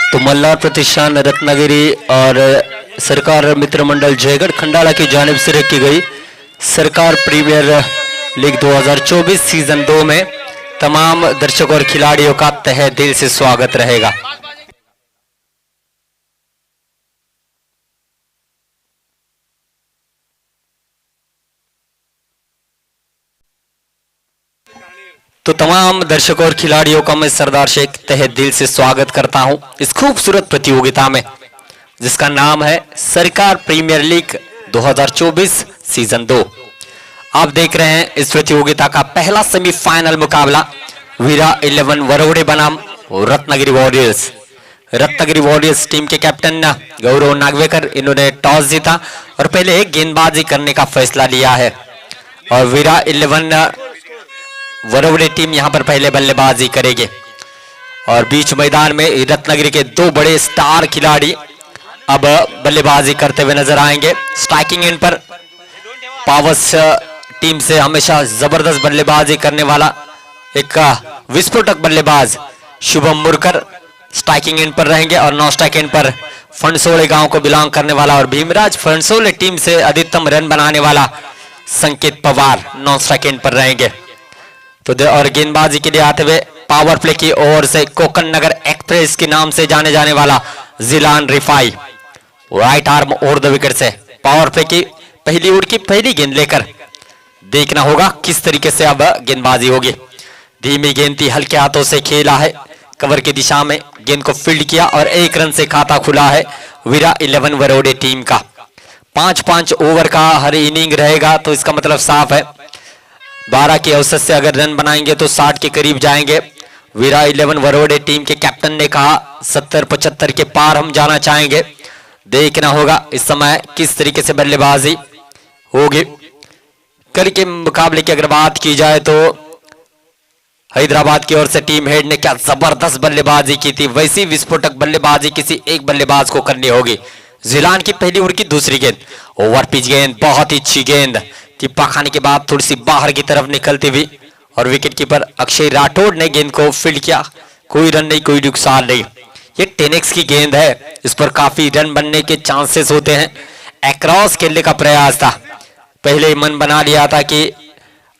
तो मल्हार प्रतिष्ठान रत्नागिरी और सरकार मित्र मंडल जयगढ़ खंडाला की जानिब से रखी गई सरकार प्रीमियर लीग 2024 सीजन 2 में तमाम दर्शकों और खिलाड़ियों का तहे दिल से स्वागत रहेगा। तो तमाम दर्शकों और खिलाड़ियों का मैं सरदार शेख तहे दिल से स्वागत करता हूं इस खूबसूरत प्रतियोगिता में, जिसका नाम है सरकार प्रीमियर लीग 2024 सीजन 2। आप देख रहे हैं इस प्रतियोगिता का पहला सेमीफाइनल मुकाबला वीरा 11 वरोड़े बनाम Ratnagiri warriors. Ratnagiri warriors team के कैप्टन गौरव नागवेकर, इन्होंने टॉस जीता और पहले गेंदबाजी करने का फैसला लिया है और वीरा 11 वरोड़े टीम यहां पर पहले बल्लेबाजी करेगी और बीच मैदान में रत्नागिरी के दो बड़े स्टार खिलाड़ी अब बल्लेबाजी करते हुए नजर आएंगे। स्ट्राइकिंग एंड पर पावर्स टीम से हमेशा जबरदस्त बल्लेबाजी करने वाला एक विस्फोटक बल्लेबाज शुभम मुरकर स्ट्राइकिंग एंड पर रहेंगे और नॉन स्ट्राइक एंड पर फणसोले गांव को बिलोंग करने वाला और भीमराज फणसोले टीम से अधिकतम रन बनाने वाला संकेत पवार नॉन स्ट्राइक एंड पर रहेंगे। तो और गेंदबाजी के लिए आते हुए पावर प्ले की ओर से कोकन नगर एक्सप्रेस के नाम से जाने जाने वाला Jilan Rifai right arm over the wicket से पावर प्ले की पहली ओवर की पहली गेंद लेकर देखना होगा किस तरीके से अब गेंदबाजी होगी। धीमी गेंद थी, हल्के हाथों से खेला है, कवर की दिशा में गेंद को फील्ड किया और 1 रन से खाता खुला है वीरा 11 वरोड़े टीम का। 5-5 ओवर का हर इनिंग रहेगा, तो इसका मतलब साफ है 12 के औसत से अगर रन बनाएंगे तो 60 के करीब जाएंगे। वीरा 11 वरोड़े टीम के कैप्टन ने कहा 70-75 के पार हम जाना चाहेंगे। देखना होगा इस समय किस तरीके से बल्लेबाजी होगी। कल के मुकाबले की अगर बात की जाए तो हैदराबाद की ओर से टीम हेड ने क्या जबरदस्त बल्लेबाजी की थी, वैसी विस्फोटक बल्लेबाजी किसी एक बल्लेबाज को करनी होगी। जिलान की पहली ओवर की दूसरी गेंद ओवर पिच गेंद, बहुत ही अच्छी गेंद, चिप्पा खाने के बाद थोड़ी सी बाहर की तरफ निकलती हुई और विकेट कीपर अक्षय राठौड़ ने गेंद को फील्ड किया। कोई रन नहीं, कोई नुकसान नहीं। ये 10x की गेंद है, इस पर काफी रन बनने के चांसेस होते हैं। अक्रॉस खेलने का प्रयास था, पहले ही मन बना लिया था कि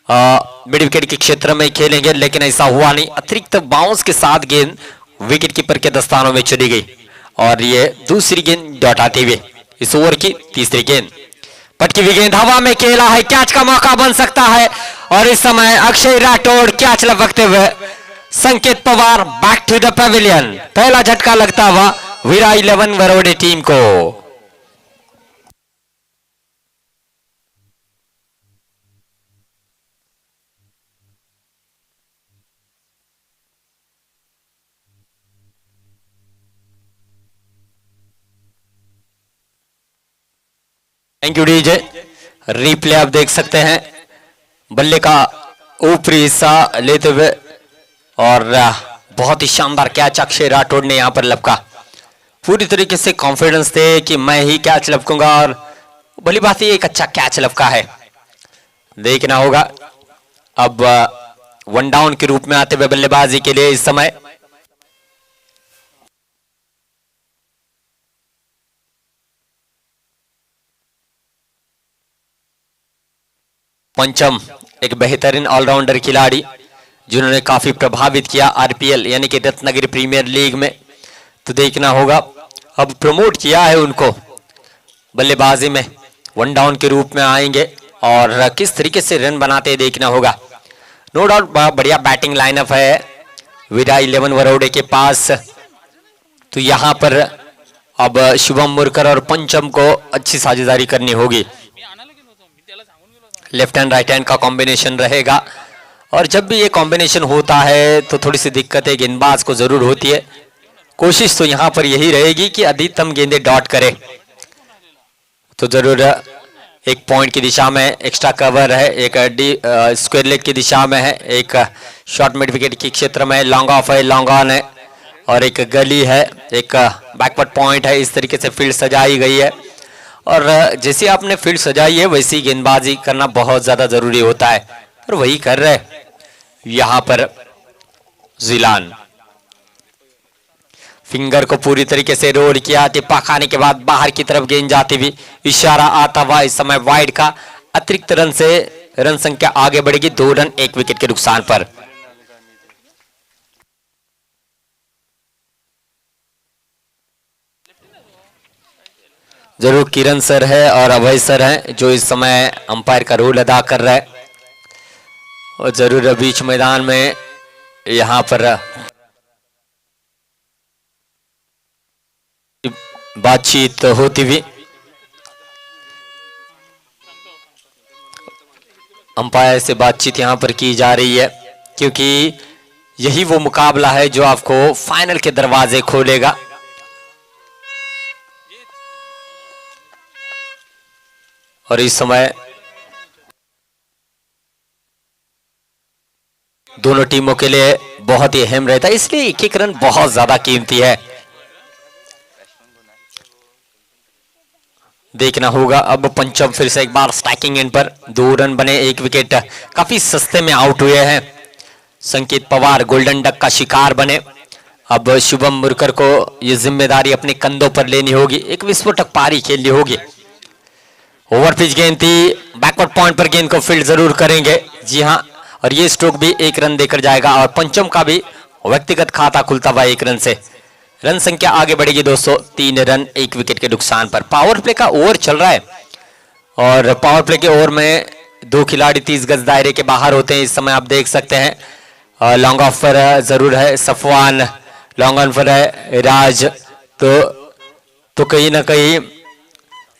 मिड विकेट के क्षेत्र में खेलेंगे, लेकिन ऐसा हुआ नहीं। अतिरिक्त बाउंस के साथ गेंद विकेट कीपर के दस्तानों में चली गई और ये दूसरी गेंद डॉट आती हुई इस ओवर की तीसरी गेंद। पटकी हुई गेंद हवा में खेला है, कैच का मौका बन सकता है और इस समय अक्षय राठौड़ कैच लपकते हुए Sanket Pawar back to the pavilion. पहला झटका लगता हुआ वीरा 11 वरोड़े टीम को। Thank you DJ. रिप्ले आप देख सकते हैं, बल्ले का ऊपरी हिस्सा लेते हुए और बहुत ही शानदार कैच अक्षय राठौड़ ने यहां पर लपका। पूरी तरीके से कॉन्फिडेंस थे कि मैं ही कैच लपकूंगा और भली बात ही एक अच्छा कैच लपका है। देखना होगा अब 1 डाउन के रूप में आते हुए बल्लेबाजी के लिए इस समय पंचम, एक बेहतरीन ऑलराउंडर खिलाड़ी जिन्होंने काफी प्रभावित किया आरपीएल यानी कि रत्नागिरी प्रीमियर लीग में। तो देखना होगा अब प्रमोट किया है उनको बल्लेबाजी में, 1 डाउन के रूप में आएंगे और किस तरीके से रन बनाते हैं देखना होगा। नो डाउट बढ़िया बैटिंग लाइनअप है वीरा 11 वरोड़े के पास। तो यहां पर अब शुभम मुरकर और पंचम को अच्छी साझेदारी करनी होगी। लेफ्ट हैंड राइट हैंड का कॉम्बिनेशन रहेगा और जब भी ये कॉम्बिनेशन होता है तो थोड़ी सी दिक्कतें गेंदबाज को जरूर होती है। कोशिश तो यहां पर यही रहेगी कि अधिकतम गेंदें डॉट करे। तो जरूर एक पॉइंट की दिशा में एक्स्ट्रा कवर है, एक स्क्वायर लेग की दिशा में है, एक शॉर्ट मिड विकेट के क्षेत्र में लॉन्ग ऑफ है, लॉन्ग ऑन है और एक गली है, एक बैकवर्ड पॉइंट है। इस तरीके से फील्ड सजाई गई है और जैसे आपने फील्ड सजाई है वैसी गेंदबाजी करना बहुत ज्यादा जरूरी होता है और वही कर रहे यहां पर जिलान। फिंगर को पूरी तरीके से रोल किया, टिप्पा खाने के बाद बाहर की तरफ गेंद जाती हुई, इशारा आता हुआ। इस समय वाइड का अतिरिक्त रन से रन संख्या आगे बढ़ेगी 2 रन 1 विकेट के नुकसान पर। जरूर किरण सर है और अभय सर हैं जो इस समय अंपायर का रोल अदा कर रहा है, और जरूर बीच मैदान में यहां पर बातचीत होती हुई अंपायर से बातचीत यहां पर की जा रही है, क्योंकि यही वो मुकाबला है जो आपको फाइनल के दरवाजे खोलेगा। और इस समय दोनों टीमों के लिए बहुत ही अहम रहता है, इसलिए एक एक रन बहुत ज्यादा कीमती है। देखना होगा अब पंचम फिर से एक बार स्ट्राइकिंग एंड पर 2 रन बने 1 विकेट, काफी सस्ते में आउट हुए हैं। संकेत पवार गोल्डन डक का शिकार बने। अब शुभम मुरकर को यह जिम्मेदारी अपने कंधों पर लेनी होगी, एक विस्फोटक पारी खेलनी होगी। ओवर पिच गेंद थी, बैकवर्ड पॉइंट पर गेंद को फील्ड जरूर करेंगे, जी हां, और ये स्ट्रोक भी 1 रन देकर जाएगा और पंचम का भी व्यक्तिगत खाता खुलता हुआ 1 रन से। रन संख्या आगे बढ़ेगी 203 रन 1 विकेट के नुकसान पर। पावर प्ले का ओवर चल रहा है और पावर प्ले के ओवर में 2 खिलाड़ी 30 गज दायरे के बाहर होते हैं। इस समय आप देख सकते हैं लॉन्ग ऑफ पर जरूर है सफवान, लॉन्ग ऑन पर है राज, तो कहीं ना कहीं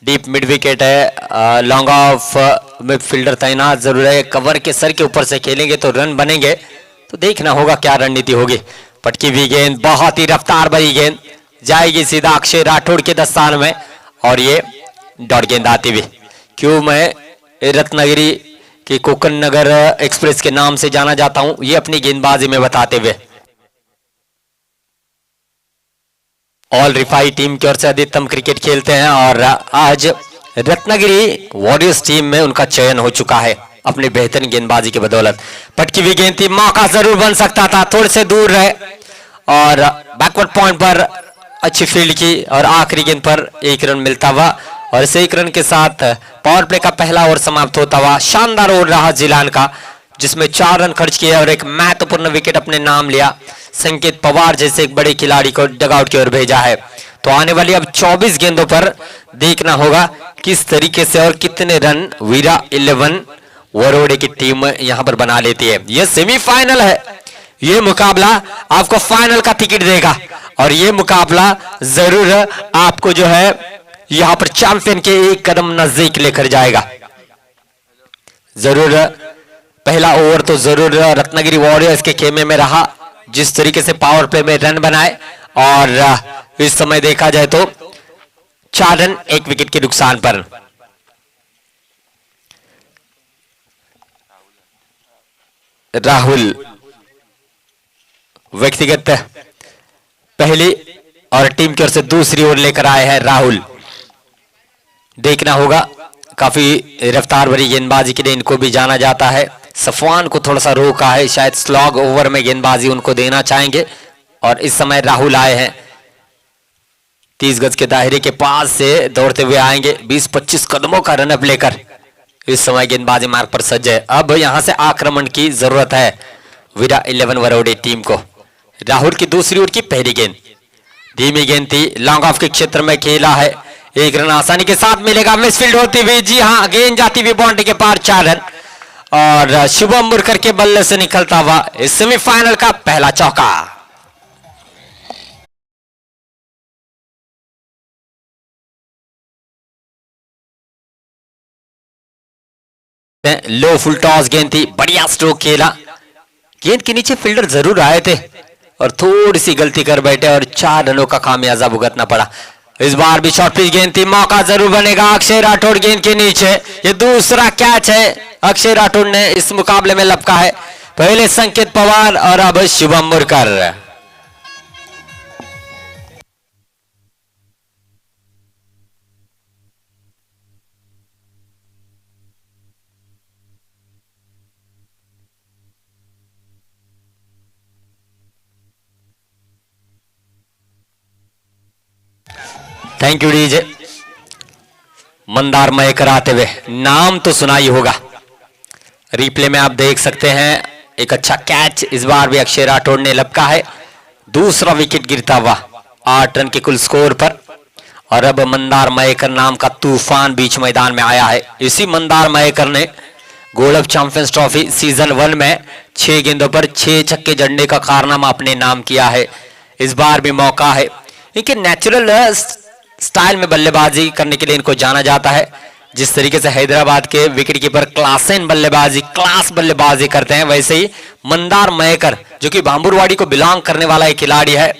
डीप मिड विकेट है। लॉन्ग ऑफ में फील्डर तैनात जरूर है, कवर के सर के ऊपर से खेलेंगे तो रन बनेंगे, तो देखना होगा क्या रणनीति होगी। पटकी हुई गेंद, बहुत ही रफ्तार भरी गेंद जाएगी सीधा अक्षय राठौड़ के दस्तान में, और ये डॉट गेंद आती हुई। क्यों मैं रत्नागिरी के कोकण नगर एक्सप्रेस के नाम से जाना जाता हूं, ये अपनी गेंदबाजी में बताते हुए। ऑल रिफाई टीम की ओर से अधिकतम क्रिकेट खेलते हैं और आज रत्नागिरी वॉरियर्स टीम में उनका चयन हो चुका है अपनी बेहतरीन गेंदबाजी की बदौलत। पटकी हुई गेंद थी, मौका जरूर बन सकता था, थोड़े से दूर रहे और बैकवर्ड पॉइंट पर अच्छी फील्ड की और आखिरी गेंद पर 1 रन मिलता हुआ, और इस 1 रन के साथ पावर प्ले का पहला ओवर समाप्त होता हुआ। शानदार ओवर रहा जिलान का, जिसमें 4 रन खर्च किए और एक महत्वपूर्ण विकेट अपने नाम लिया। संकेत पवार जैसे एक बड़े खिलाड़ी को डगआउट की ओर भेजा है। तो आने वाली अब 24 गेंदों पर देखना होगा किस तरीके से और कितने रन वीरा 11 वरोड़े की टीम यहां पर बना लेती है। यह सेमीफाइनल है, यह मुकाबला आपको फाइनल का टिकट देगा, और यह मुकाबला जरूर आपको जो है यहां पर चैंपियन के 1 कदम नजदीक लेकर जाएगा। जरूर पहला ओवर तो जरूर रत्नागिरी वॉरियर्स के खेमे में रहा, जिस तरीके से पावर प्ले में रन बनाए, और इस समय देखा जाए तो 4 रन 1 विकेट के नुकसान पर। राहुल व्यक्तिगत पहली और टीम की ओर से दूसरी ओर लेकर आए हैं राहुल। देखना होगा, काफी रफ्तार भरी गेंदबाजी के लिए इनको भी जाना जाता है। सफवान को थोड़ा सा रोका है, शायद स्लॉग ओवर में गेंदबाजी उनको देना चाहेंगे, और इस समय राहुल आए हैं 30 गज के दायरे के पास से दौड़ते हुए आएंगे 20-25 कदमों का रनअप लेकर। इस समय गेंदबाजी मार्ग पर सज्ज है, अब यहां से आक्रमण की जरूरत है वीरा 11 वरोड़े टीम को। राहुल की दूसरी ओर की पहली गेंद धीमी गेंद थी, लॉन्ग ऑफ के क्षेत्र में खेला है, 1 रन आसानी के साथ मिलेगा, मिसफील्ड होती हुई, जी हां, गेंद जाती हुई बाउंड्री के पार 4 रन, और शुभम मुरकर के बल्ले से निकलता हुआ इस सेमीफाइनल का पहला चौका। लो फुल टॉस गेंद थी, बढ़िया स्ट्रोक खेला, गेंद के नीचे फील्डर जरूर आए थे और थोड़ी सी गलती कर बैठे और 4 रनों का खामियाजा भुगतना पड़ा। इस बार भी शॉर्ट पिच गेंद थी, मौका जरूर बनेगा। अक्षय राठौड़ गेंद के नीचे, ये दूसरा कैच है अक्षय राठौड़ ने इस मुकाबले में लपका है। पहले संकेत पवार और अब Shubham Murkar. Thank you DJ. Mandar Mayekar आते हुए, नाम तो सुना ही होगा। रिप्ले में आप देख सकते हैं एक अच्छा कैच इस बार भी अक्षय राठौड़ ने लपका है। दूसरा विकेट गिरता हुआ 8 रन के कुल स्कोर पर। और अब मंदार मयेकर नाम का तूफान बीच मैदान में आया है। इसी मंदार मयेकर ने गोल्ड चैंपियंस ट्रॉफी सीजन 1 में 6 गेंदों पर 6 छक्के जड़ने का कारनामा अपने नाम किया है। इस बार भी मौका है। इनके नेचुरल स्टाइल में बल्लेबाजी करने के लिए इनको जाना जाता है। जिस तरीके से हैदराबाद के विकेटकीपर क्लासन क्लास बल्लेबाजी करते हैं, वैसे ही मंदार मयेकर जो कि भांबुरवाड़ी को बिलोंग करने वाला एक खिलाड़ी है,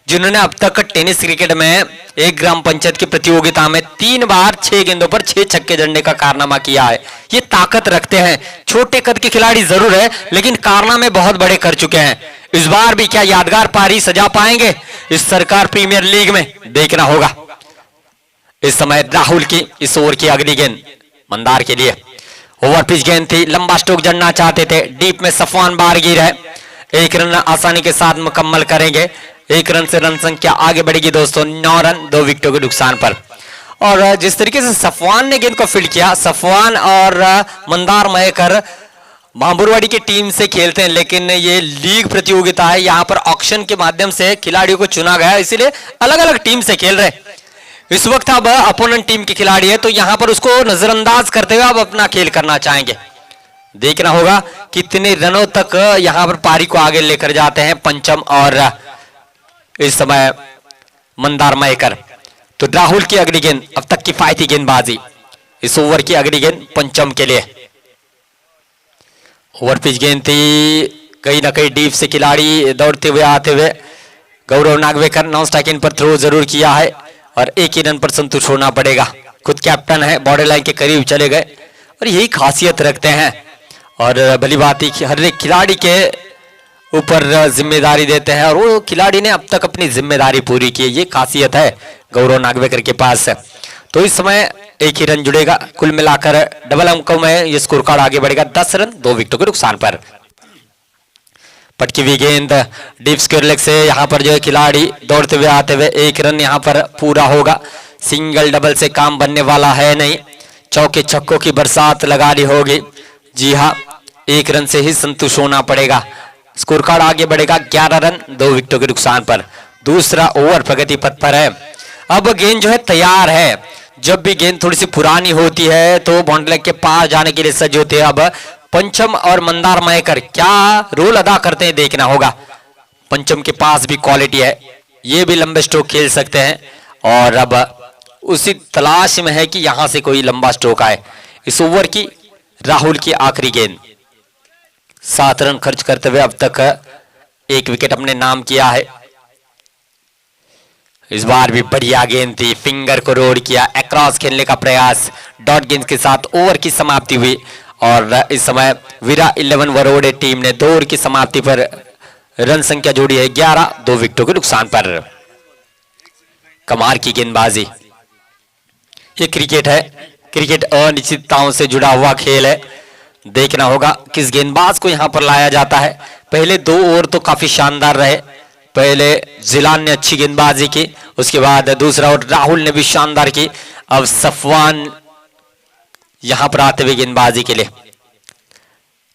जिन्होंने अब तक टेनिस क्रिकेट में एक ग्राम पंचायत की प्रतियोगिता में 3 बार 6 गेंदों पर 6 छक्के जड़ने का कारनामा किया है। ये ताकत रखते हैं। छोटे कद के खिलाड़ी जरूर है, लेकिन कारनामे बहुत बड़े कर चुके हैं। इस बार भी क्या यादगार पारी सजा पाएंगे इस सरकार प्रीमियर लीग में, देखना होगा। इस समय राहुल की इस ओवर की अगली गेंद मंदार के लिए ओवर पिच गेंद थी, लंबा स्ट्रोक जड़ना चाहते थे। डीप में सफवान बारगीर है, 1 रन आसानी के साथ मुकम्मल करेंगे। 1 रन से रन संख्या आगे बढ़ेगी दोस्तों, 9 रन 2 विकेटों के नुकसान पर। और जिस तरीके से सफवान ने गेंद को फील्ड किया, सफवान और मंदार मयेकर भांबुरवाड़ी की टीम से खेलते हैं, लेकिन ये लीग प्रतियोगिता है। यहाँ पर ऑक्शन के माध्यम से खिलाड़ियों को चुना गया, इसीलिए अलग अलग टीम से खेल रहे। इस वक्त अब अपोनेंट टीम के खिलाड़ी है, तो यहां पर उसको नजरअंदाज करते हुए अब अपना खेल करना चाहेंगे। देखना होगा कितने रनों तक यहां पर पारी को आगे लेकर जाते हैं पंचम और इस समय मंदार मयेकर। तो राहुल की अगली गेंद अब तक किफायती गेंदबाजी, इस ओवर की अगली गेंद पंचम के लिए। ओवर पिच गेंद थी, कहीं ना कहीं डीप से खिलाड़ी दौड़ते हुए आते हुए गौरव नागवेकर नॉन स्ट्राइक इन पर थ्रो जरूर किया है और 1 ही रन पर संतुष्ट होना पड़ेगा। खुद कैप्टन है, बॉर्डर लाइन के करीब चले गए और यही खासियत रखते हैं। और भली बात ही हर एक खिलाड़ी के ऊपर जिम्मेदारी देते हैं और वो खिलाड़ी ने अब तक अपनी जिम्मेदारी पूरी की, ये खासियत है गौरव नागवेकर के पास। तो इस समय 1 ही रन जुड़ेगा, कुल मिलाकर डबल अंकों में ये स्कोर कार्ड आगे बढ़ेगा 10 रन 2 विकेटों के नुकसान पर। पटकी हुई गेंद डीप स्क्वायर लेग से यहाँ पर जो है खिलाड़ी दौड़ते हुए आते हुए 1 रन यहाँ पर पूरा होगा। सिंगल डबल से काम बनने वाला है नहीं, चौके छक्कों की बरसात लगानी होगी। जी हाँ, 1 रन से ही संतुष्ट होना पड़ेगा। स्कोर कार्ड आगे बढ़ेगा 11 रन 2 विकेटों के नुकसान पर। दूसरा ओवर प्रगति पथ पर है। अब गेंद जो है तैयार है। जब भी गेंद थोड़ी सी पुरानी होती है तो बाउंड्री लाइन के पार जाने के लिए सज्ज होते हैं। अब पंचम और मंदार मयेकर क्या रोल अदा करते हैं, देखना होगा। पंचम के पास भी क्वालिटी है, ये भी लंबे स्ट्रोक खेल सकते हैं और अब उसी तलाश में है कि यहां से कोई लंबा स्ट्रोक आए। इस ओवर की राहुल की आखिरी गेंद, 7 रन खर्च करते हुए अब तक 1 विकेट अपने नाम किया है। इस बार भी बढ़िया गेंद थी, फिंगर को रोड किया, अक्रॉस खेलने का प्रयास, डॉट गेंद के साथ ओवर की समाप्ति हुई। और इस समय विरा 11 वरोड़े टीम ने 2 ओवर की समाप्ति पर रन संख्या जोड़ी है 11, 2 विकेटों के नुकसान पर। कमाल की गेंदबाजी, ये क्रिकेट है, क्रिकेट अनिश्चितताओं से जुड़ा हुआ खेल है। देखना होगा किस गेंदबाज को यहां पर लाया जाता है। पहले 2 ओवर तो काफी शानदार रहे। पहले जिलान ने अच्छी गेंदबाजी की, उसके बाद दूसरा ओवर राहुल ने भी शानदार की। अब सफवान यहां पर आते हुए गेंदबाजी के लिए।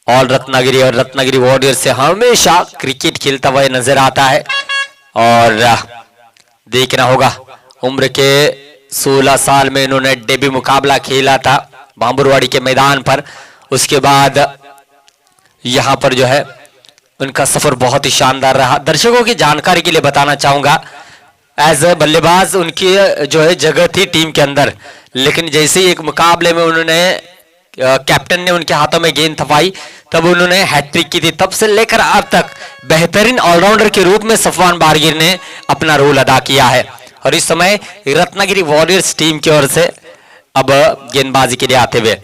ऑल रत्नागिरी और रत्नागिरी वॉरियर्स से हमेशा क्रिकेट खेलता हुआ नजर आता है। और देखना होगा उम्र के 16 साल में इन्होंने डेब्यू मुकाबला खेला था भांबुरवाड़ी के मैदान पर। उसके बाद यहां पर जो है उनका सफर बहुत ही शानदार रहा। दर्शकों की जानकारी के लिए बताना चाहूंगा, एज ए बल्लेबाज उनकी जो है जगह थी टीम के अंदर, लेकिन जैसे ही एक मुकाबले में उन्होंने कैप्टन ने उनके हाथों में गेंद थपाई तब उन्होंने हैट्रिक की थी। तब से लेकर अब तक बेहतरीन ऑलराउंडर के रूप में सफवान बारगीर ने अपना रोल अदा किया है। और इस समय रत्नागिरी वॉरियर्स टीम की ओर से अब गेंदबाजी के लिए आते हुए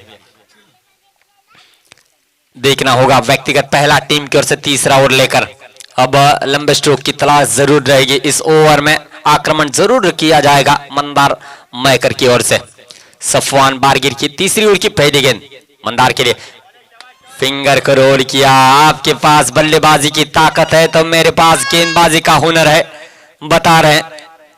देखना होगा व्यक्तिगत पहला टीम की ओर से तीसरा ओवर लेकर अब लंबे स्ट्रोक की तलाश जरूर रहेगी। इस ओवर में आक्रमण जरूर किया जाएगा मंदार मयेकर की ओर से। सफवान बारगीर की तीसरी ओवर की पहली गेंद मंदार के लिए, फिंगर को रोल किया। आपके पास बल्लेबाजी की ताकत है तो मेरे पास गेंदबाजी का हुनर है, बता रहे हैं।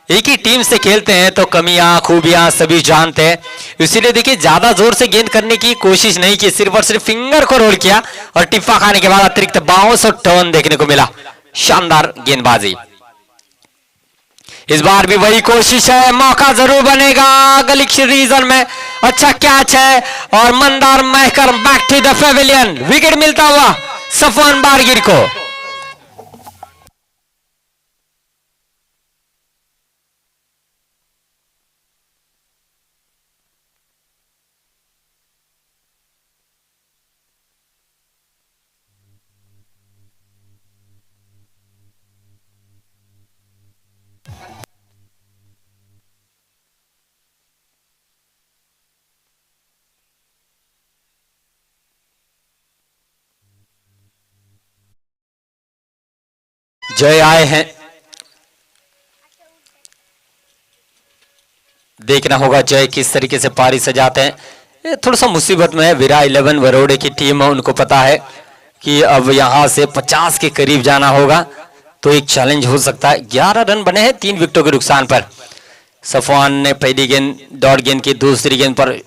एक ही टीम से खेलते हैं तो कमियां खूबियां सभी जानते हैं, इसीलिए देखिए ज्यादा जोर से गेंद करने की कोशिश नहीं की, सिर्फ और सिर्फ फिंगर को रोल किया और टिप्पा खाने के बाद अतिरिक्त बाउंस और टर्न देखने को मिला। शानदार गेंदबाजी। इस बार भी वही कोशिश है, मौका जरूर बनेगा गली रीजन में। अच्छा कैच है और Mandar Mahkar back to the pavilion. Wicket मिलता हुआ सफवान बारगिर को। जय आए हैं, देखना होगा जय किस तरीके से पारी सजाते हैं। ये थोड़ा सा मुसीबत में है विरा 11 बरोड़े की टीम है, उनको पता है कि अब यहां से 50 के करीब जाना होगा तो एक चैलेंज हो सकता है। 11 रन बने हैं 3 विकेटों के नुकसान पर। सफवान ने पहली गेंद डॉट गेंद की, दूसरी गेंद पर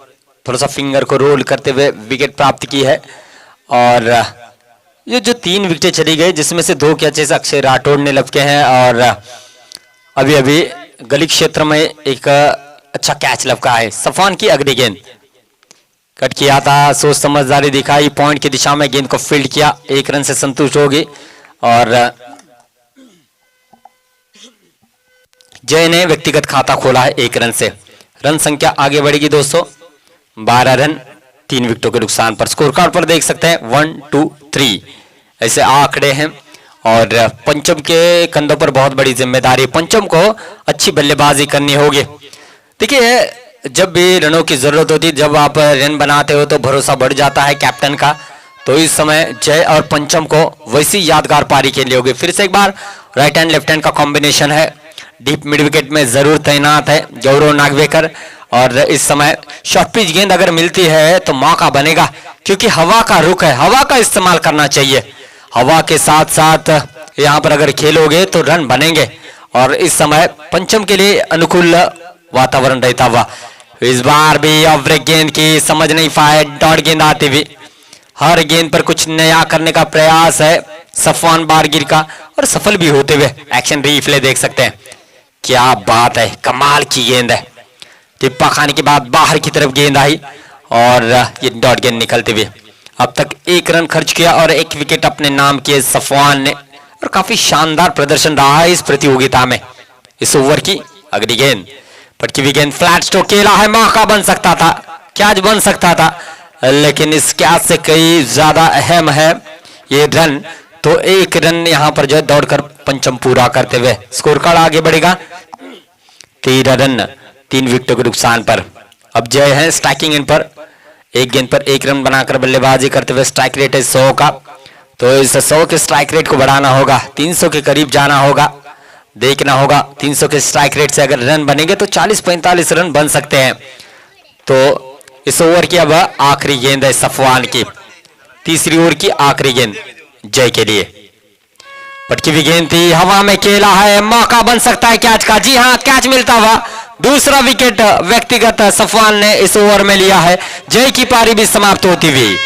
थोड़ा सा फिंगर को रोल करते हुए विकेट प्राप्त की है। और ये जो 3 विकेटें चली गई जिसमें से 2 कैचे से अक्षय राठौड़ ने लपके हैं और अभी अभी गली क्षेत्र में एक अच्छा कैच लपका है। सफवान की अगली गेंद कट किया था, सोच समझदारी दिखाई, पॉइंट की दिशा में गेंद को फील्ड किया, 1 रन से संतुष्ट होगी और जय ने व्यक्तिगत खाता खोला है 1 रन से। रन संख्या आगे बढ़ेगी दोस्तों, 12 रन 3 विकेटों के नुकसान पर। स्कोर कार्ड पर देख सकते हैं 1 2 3 ऐसे आंकड़े हैं और पंचम के कंधों पर बहुत बड़ी जिम्मेदारी। पंचम को अच्छी बल्लेबाजी करनी होगी। देखिए जब भी रनों की जरूरत होती, जब आप रन बनाते हो तो भरोसा बढ़ जाता है कैप्टन का। तो इस समय जय और पंचम को वैसी यादगार पारी खेलनी होगी। फिर से एक बार राइट हैंड लेफ्ट हैंड का कॉम्बिनेशन है, डीप मिड विकेट में जरूर तैनात है गौरव नागवेकर। और इस समय शॉर्ट पिच गेंद अगर मिलती है तो मौका बनेगा, क्योंकि हवा का रुख है, हवा का इस्तेमाल करना चाहिए। हवा के साथ साथ यहां पर अगर खेलोगे तो रन बनेंगे और इस समय पंचम के लिए अनुकूल वातावरण रहता हुआ। इस बार भी ऑफ गेंद की समझ नहीं पाए, डॉट गेंद आती हुई। हर गेंद पर कुछ नया करने का प्रयास है सफवान बारगिर का और सफल भी होते हुए। एक्शन रीप्ले देख सकते हैं, क्या बात है, कमाल की गेंद है। टिप्पा खाने के बाद बाहर की तरफ गेंद आई और ये डॉट गेंद निकलते हुए। अब तक 1 रन खर्च किया और 1 विकेट अपने नाम किए सफवान ने और काफी शानदार प्रदर्शन रहा है इस प्रतियोगिता में। इस ओवर की अगली गेंद पटकी हुई गेंद, फ्लैट स्ट्रोक खेला है, मौका बन सकता था, कैच बन सकता था, लेकिन इस कैच से कई ज्यादा अहम है ये रन। तो 1 रन यहां पर जो है दौड़कर पंचम पूरा करते हुए। स्कोर कार्ड आगे बढ़ेगा 13 रन 3 विकेटों के नुकसान पर। अब जय है स्ट्राइकिंग एंड पर, 1 गेंद पर 1 रन बनाकर बल्लेबाजी करते हुए। स्ट्राइक रेट है 100 का, तो इस 100 के स्ट्राइक रेट को बढ़ाना होगा, 300 के करीब जाना होगा। देखना होगा 300 के स्ट्राइक रेट से अगर रन बनेंगे तो 40-45 रन बन सकते हैं। तो इस ओवर की अब आखिरी गेंद है सफवान की, तीसरी ओवर की आखिरी गेंद जय के लिए। पटकी हुई गेंद थी, हवा में खेला है, मौका बन सकता है कैच का। जी हां, कैच मिलता हुआ दूसरा विकेट व्यक्तिगत सफवान ने इस ओवर में लिया है। जय की पारी भी समाप्त होती हुई।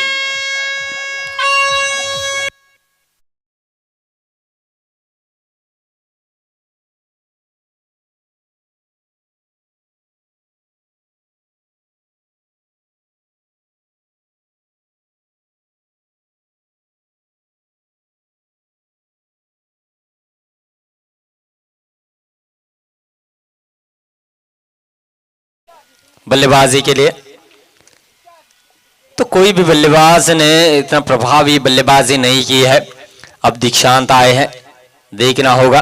बल्लेबाजी के लिए तो कोई भी बल्लेबाज ने इतना प्रभावी बल्लेबाजी नहीं की है। अब दीक्षांत आए हैं, देखना होगा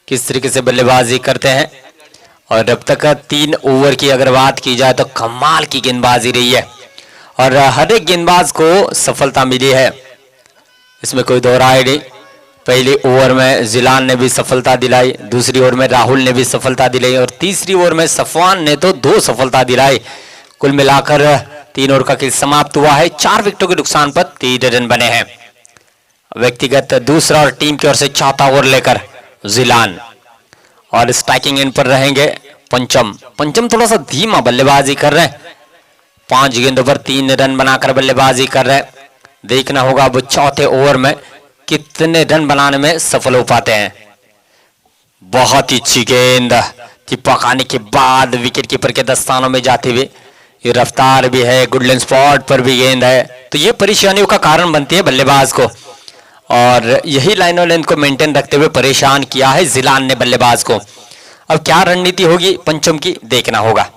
किस तरीके से बल्लेबाजी करते हैं। और अब तक 3 ओवर की अगर बात की जाए तो कमाल की गेंदबाजी रही है और हर एक गेंदबाज को सफलता मिली है, इसमें कोई दो राय नहीं। पहली ओवर में जिलान ने भी सफलता दिलाई, दूसरी ओवर में राहुल ने भी सफलता दिलाई और तीसरी ओवर में सफवान ने तो 2 सफलता दिलाई। कुल मिलाकर 3 ओवर का खेल समाप्त हुआ है। 4 विकेटों के नुकसान पर 13 रन बने हैं। व्यक्तिगत दूसरा और टीम की ओर से चौथा ओवर लेकर जिलान और स्ट्राइकिंग एंड पर रहेंगे पंचम। पंचम थोड़ा सा धीमा बल्लेबाजी कर रहे हैं, 5 गेंदों पर 3 रन बनाकर बल्लेबाजी कर रहे हैं। देखना होगा वो चौथे ओवर में कितने रन बनाने में सफल हो पाते हैं। बहुत ही अच्छी गेंद चिपकाने के बाद विकेट कीपर के दस्तानों में जाते हुए, ये रफ्तार भी है, गुड लेंथ स्पॉट पर भी गेंद है, तो ये परेशानियों का कारण बनती है बल्लेबाज को, और यही लाइन और लेंथ को मेंटेन रखते हुए परेशान किया है जिलान ने बल्लेबाज को। अब क्या रणनीति होगी पंचम की, देखना होगा।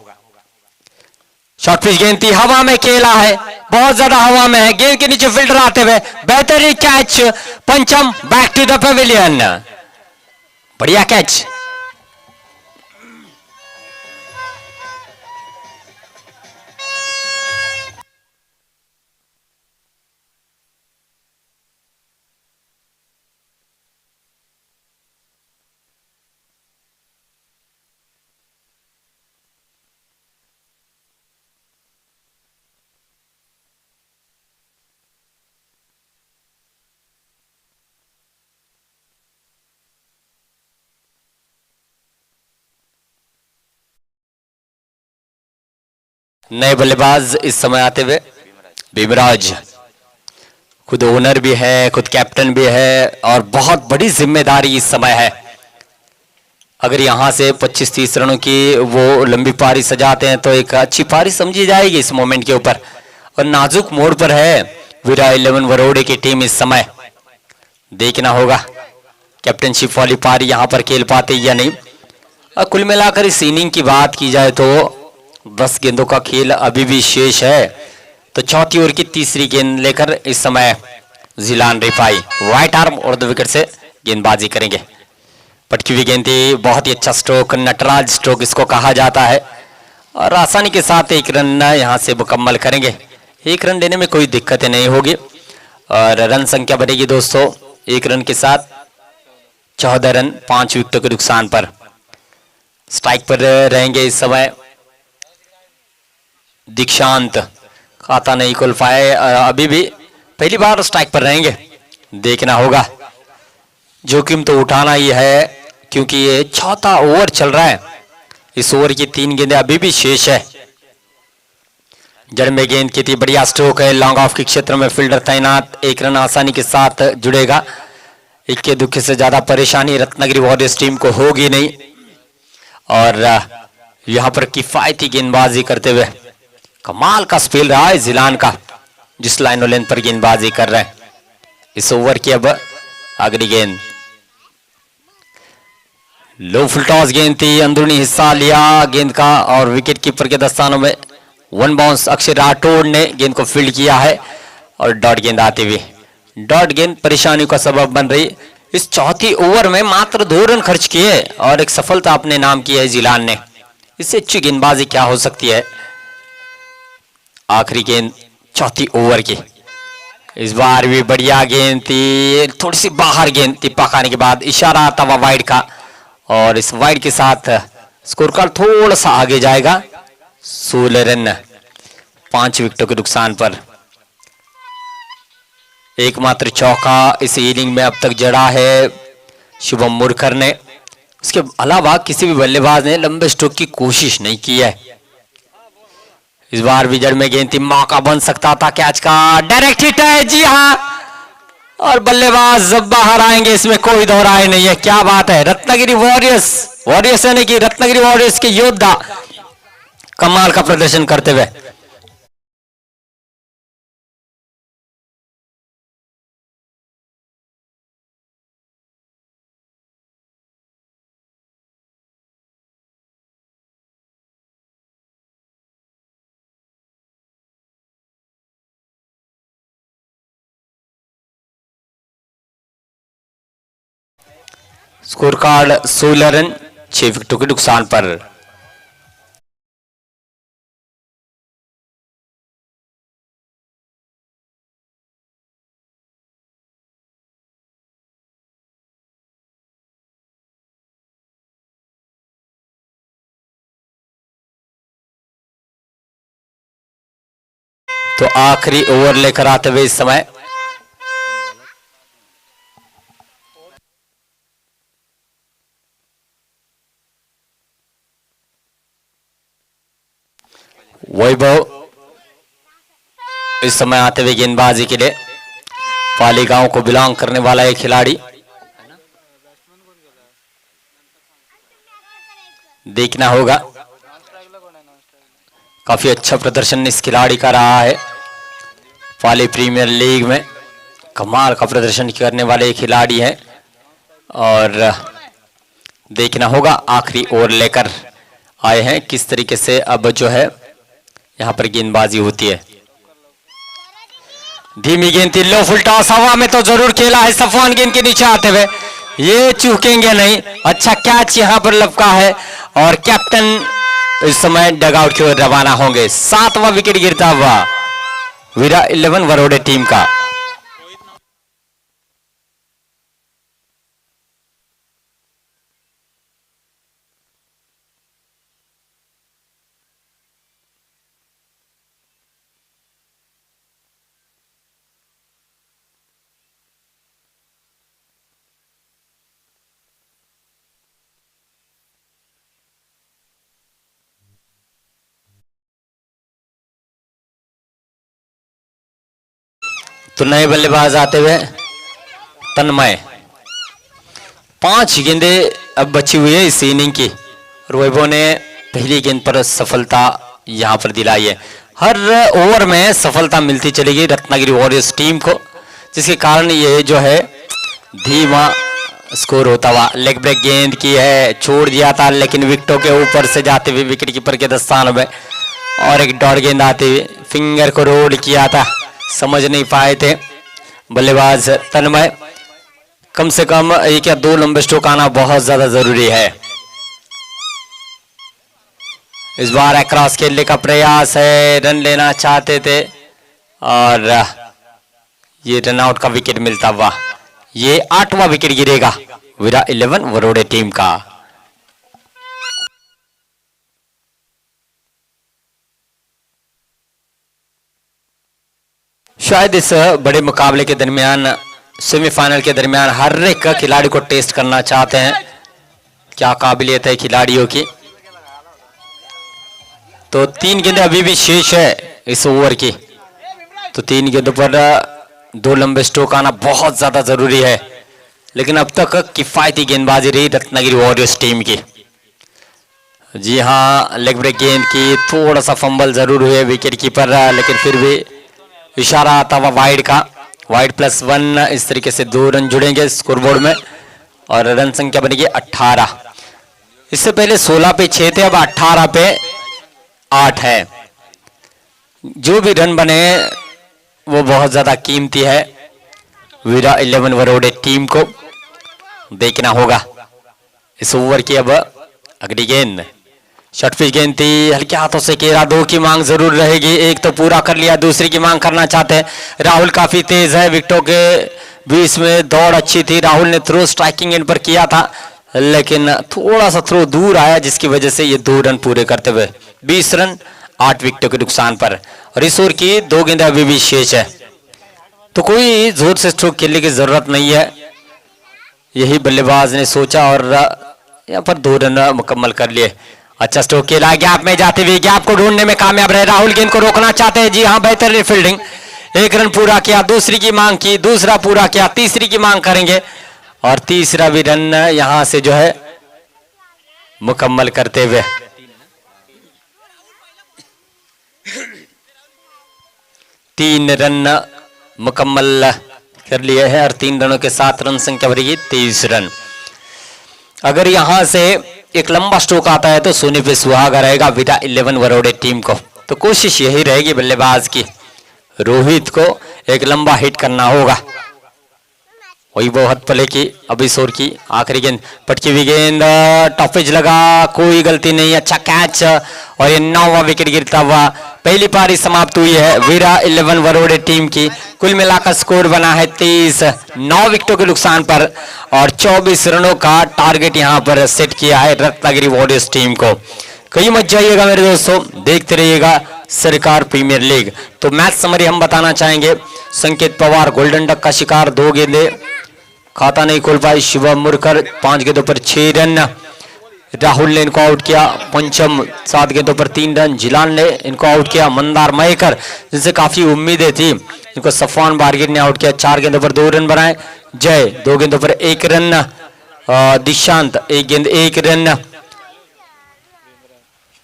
शॉर्ट पिच गेंद थी, हवा में खेला है, बहुत ज्यादा हवा में है, गेंद के नीचे फील्डर आते हुए, बेहतरीन कैच, पंचम बैक टू द पेविलियन, बढ़िया कैच। नए बल्लेबाज इस समय आते हुए भीमराज, खुद ओनर भी है, खुद कैप्टन भी है, और बहुत बड़ी जिम्मेदारी इस समय है। अगर यहां से 25-30 रनों की वो लंबी पारी सजाते हैं तो एक अच्छी पारी समझी जाएगी इस मोमेंट के ऊपर, और नाजुक मोड़ पर है वीरा 11 वरोड़े की टीम इस समय। देखना होगा कैप्टनशिप वाली पारी यहां पर खेल पाते या नहीं। और कुल मिलाकर इस इनिंग की बात की जाए तो 10 गेंदों का खेल अभी भी शेष है, तो चौथी ओवर की तीसरी गेंद लेकर इस समय जिलान रिफाई राइट आर्म और 2 विकेट से गेंदबाजी करेंगे। पटकी हुई गेंद थी, बहुत ही अच्छा स्ट्रोक, नटराज स्ट्रोक इसको कहा जाता है, और आसानी के साथ 1 रन यहां से मुकम्मल करेंगे। 1 रन लेने में कोई दिक्कतें नहीं होगी, और रन संख्या बढ़ेगी दोस्तों 1 रन के साथ 14 रन 5 विकेटों के नुकसान पर। स्ट्राइक पर रहेंगे इस समय दीक्षांत, खाता नहीं खुल पाए, अभी भी पहली बार स्ट्राइक पर रहेंगे। देखना होगा, जोखिम तो उठाना ही है क्योंकि ये चौथा ओवर चल रहा है, इस ओवर की 3 गेंदें अभी भी शेष है। जड़ में गेंद की थी, बढ़िया स्ट्रोक है, लॉन्ग ऑफ के क्षेत्र में फील्डर तैनात, 1 रन आसानी के साथ जुड़ेगा। इक्के दुक्के से ज्यादा परेशानी रत्नागिरी वॉरियर्स टीम को होगी नहीं, और यहां पर किफायती गेंदबाजी करते हुए कमाल का स्पेल रहा है जिलान का, जिस लाइन और लेंथ पर गेंदबाजी कर रहे हैं। इस ओवर की अब अगली गेंद लो फुल टॉस गेंद थी, अंदरूनी हिस्सा लिया गेंद का, और विकेट कीपर के दस्तानों में 1 बाउंस अक्षय राठौड़ ने गेंद को फील्ड किया है, और डॉट गेंद आती हुई, डॉट गेंद परेशानियों का सबब बन रही। इस चौथी ओवर में मात्र 2 रन खर्च किए और एक सफलता अपने नाम की है जिलान ने। इससे अच्छी गेंदबाजी क्या हो सकती है। आखिरी गेंद चौथी ओवर की, इस बार भी बढ़िया गेंद थी, थोड़ी सी बाहर गेंद थी, पकाने के बाद इशारा आता हुआ वाइड का, और इस वाइड के साथ स्कोर कार्ड थोड़ा सा आगे जाएगा 16 रन 5 विकेटों के नुकसान पर। एकमात्र चौका इस इनिंग में अब तक जड़ा है शुभम मुरकर ने, इसके अलावा किसी भी बल्लेबाज ने लंबे स्ट्रोक की कोशिश नहीं की है। इस बार भी जड़ में गेंद थी, मौका बन सकता था कैच का, डायरेक्ट हिट है, जी हां, और बल्लेबाज जब बाहर आएंगे इसमें कोई दोहराए नहीं है। क्या बात है, रत्नागिरी वॉरियर्स यानी कि रत्नागिरी वॉरियर्स के योद्धा कमाल का प्रदर्शन करते हुए। स्कोर कार्ड 16 रन 6 विकेटों के नुकसान पर। तो आखिरी ओवर लेकर आते हुए इस समय वैभव इस समय आते हुए गेंदबाजी के लिए, पाली गांव को बिलोंग करने वाला एक खिलाड़ी। देखना होगा, काफी अच्छा प्रदर्शन इस खिलाड़ी का रहा है पाली प्रीमियर लीग में। कमाल का प्रदर्शन करने वाले खिलाड़ी हैं और देखना होगा आखिरी ओवर लेकर आए हैं किस तरीके से अब जो है यहां पर गेंदबाजी होती है। धीमी गेंद थी, लो फुल टॉस हवा में तो जरूर खेला है सफवान गेंद के नीचे आते हुए, ये चूकेंगे नहीं। अच्छा कैच यहां पर लपका है और कैप्टन इस समय डगआउट की ओर रवाना होंगे। 7वां विकेट गिरता हुआ वीरा 11 वरोडे टीम का। तो नए बल्लेबाज आते हुए तन्मय, 5 गेंदें अब बची हुई है इस इनिंग की और वैभव ने पहली गेंद पर सफलता यहां पर दिलाई है। हर ओवर में सफलता मिलती चलेगी रत्नागिरी वॉरियर्स टीम को, जिसके कारण ये जो है धीमा स्कोर होता हुआ। लेग ब्रेक गेंद की है, छोड़ दिया था लेकिन विकेटों के ऊपर से जाते हुए विकेट कीपर के दस्तान में, और एक डॉट गेंद आते हुए फिंगर को रोल किया था, समझ नहीं पाए थे बल्लेबाज तन्मय। कम से कम एक या 2 लंबे स्ट्रोक आना बहुत ज्यादा जरूरी है। इस बार अक्रॉस खेलने का प्रयास है, रन लेना चाहते थे और ये रन आउट का विकेट मिलता हुआ। ये 8वां विकेट गिरेगा वीरा 11 वरोडे टीम का। शायद इस बड़े मुकाबले के दरमियान, सेमीफाइनल के दरमियान हर एक खिलाड़ी को टेस्ट करना चाहते हैं क्या काबिलियत है खिलाड़ियों की। तो 3 गेंदें अभी भी शेष है इस ओवर की, तो 3 गेंदों पर 2 लंबे स्ट्रोक आना बहुत ज्यादा जरूरी है, लेकिन अब तक किफायती गेंदबाजी रही रत्नागिरी वॉरियर्स टीम की। जी हाँ, लेग ब्रेक गेंद की, थोड़ा सा फंबल जरूर हुए विकेट कीपर, लेकिन फिर भी इशारा आता हुआ वाइड का, वाइड +1। इस तरीके से 2 रन जुड़ेंगे स्कोरबोर्ड में और रन संख्या बनेगी 18। इससे पहले 16 पे 6 थे, अब 18 पे 8 है। जो भी रन बने वो बहुत ज्यादा कीमती है वीरा 11 वरोडे टीम को। देखना होगा इस ओवर की अब अगली गेंद, शॉर्ट पिच गेंद थी, हल्के हाथों से घेरा, 2 की मांग जरूर रहेगी। एक तो पूरा कर लिया, दूसरी की मांग करना चाहते हैं। राहुल काफी तेज है, विकेटों के बीच में दौड़ अच्छी थी। राहुल ने थ्रो स्ट्राइकिंग एंड पर किया था लेकिन थोड़ा सा थ्रो दूर आया, जिसकी वजह से ये 2 रन पूरे करते हुए 20 रन 8 विकेटों के नुकसान पर। और इस ओवर की 2 गेंदें अभी भी शेष है, तो कोई जोर से स्ट्रोक खेलने की जरूरत नहीं है, यही बल्लेबाज ने सोचा और यहाँ पर 2 रन मुकम्मल कर लिए। अच्छा स्ट्रोक खेला, गैप में जाते हुए गैप को ढूंढने में कामयाब रहे। राहुल गेंद को रोकना चाहते हैं, जी हाँ, बेहतरीन फील्डिंग। 1 रन पूरा किया, दूसरी की मांग की, दूसरा पूरा किया, तीसरी की मांग करेंगे और तीसरा भी रन यहां से जो है मुकम्मल करते हुए 3 रन मुकम्मल कर लिए हैं और 3 रनों के साथ रन संख्या बढ़ेगी 23 रन। अगर यहां से एक लंबा स्ट्रोक आता है तो सोने पे सुहागा रहेगा वीरा 11 वरोडे टीम को। तो कोशिश यही रहेगी बल्लेबाज की, रोहित को एक लंबा हिट करना होगा। वही बहुत पले की अब इस ओवर की आखिरी गेंद, पटकी हुई गेंद, टॉप पिच लगा, कोई गलती नहीं, अच्छा कैच और ये 9वां विकेट गिरता हुआ। पहली पारी समाप्त हुई है वीरा 11 वरोडे टीम की। कुल मिलाकर स्कोर बना है 23, 9 विकेटों के नुकसान पर और 24 रनों का टारगेट यहां पर सेट किया है रत्नागिरी वॉरियर्स टीम को। कहीं मत जाइएगा मेरे दोस्तों, देखते रहिएगा सरकार प्रीमियर लीग। तो मैच समरी हम बताना चाहेंगे। संकेत पवार गोल्डन डक का शिकार, 2 गेंदें, खाता नहीं खोल पाई। शिवम मुरकर 5 गेंदों पर 6 रन। राहुल ने इनको आउट किया। पंचम 7 गेंदों पर 3 रन। जिलान ने इनको आउट किया। मंदार मयेकर जिनसे काफी उम्मीदें थी, इनको सफवान बारगिर ने आउट किया। 4 गेंदों पर 2 रन बनाए। जय 2 गेंदों पर 1 रन। दिशांत 1 गेंद 1 रन।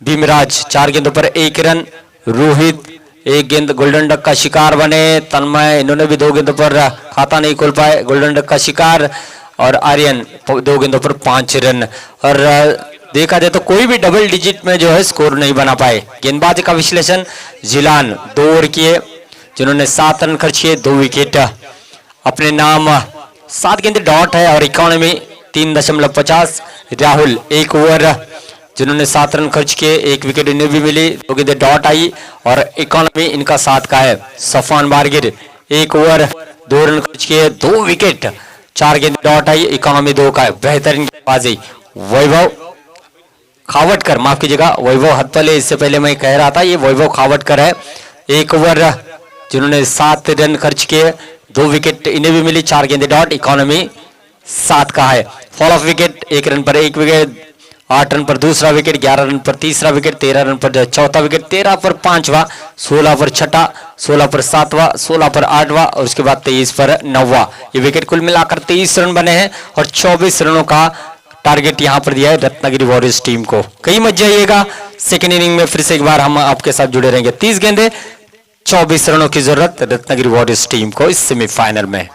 भीमराज 4 गेंदों पर 1 रन। रोहित 1 गेंद गोल्डन डक का शिकार बने। तन्मय इन्होंने भी 2 गेंदों पर खाता नहीं खोल पाए, गोल्डन डक का शिकार। और आर्यन 2 गेंदों पर 5 रन। और देखा जाए तो कोई भी डबल डिजिट में जो है स्कोर नहीं बना पाए। गेंदबाजी का विश्लेषण, जिलान 2 ओवर किए जिन्होंने 7 रन खर्च किए, 2 विकेट अपने नाम। 7 गेंद डॉट है और इकोनॉमी 3.50। राहुल 1 ओवर जिन्होंने 7 रन खर्च किए, 1 विकेट इन्हें भी मिली, 2 गेंदें डॉट आई और इकोनॉमी इनका 7 का है। सफवान बारगिर 1 ओवर 2 रन खर्च किए, 2 विकेट, 4 गेंदें डॉट आई, इकोनॉमी 2 का है। बेहतरीन गेंदबाजी वैभव खावटकर, माफ कीजिएगा वैभव हत्तले, इससे पहले मैं कह रहा था ये वैभव खावटकर है। 1 ओवर जिन्होंने 7 रन खर्च किए, 2 विकेट इन्हें भी मिली, 4 गेंदें डॉट, इकोनॉमी 7 का है। फॉल ऑफ विकेट 1 रन पर 1 विकेट, 8 रन पर दूसरा विकेट, 11 रन पर तीसरा विकेट, 13 रन पर चौथा विकेट, 13 पर पांचवा, 16 पर छठा, 16 पर सातवां, 16 पर आठवां और उसके बाद 23 पर नौवां। ये विकेट कुल मिलाकर 23 रन बने हैं और 24 रनों का टारगेट यहां पर दिया है रत्नागिरी वॉरियर्स टीम को। कहीं मत जाइएगा, सेकेंड इनिंग में फिर से एक बार हम आपके साथ जुड़े रहेंगे। 30 गेंदे 24 रनों की जरूरत रत्नागिरी वॉरियर्स टीम को इस सेमीफाइनल में।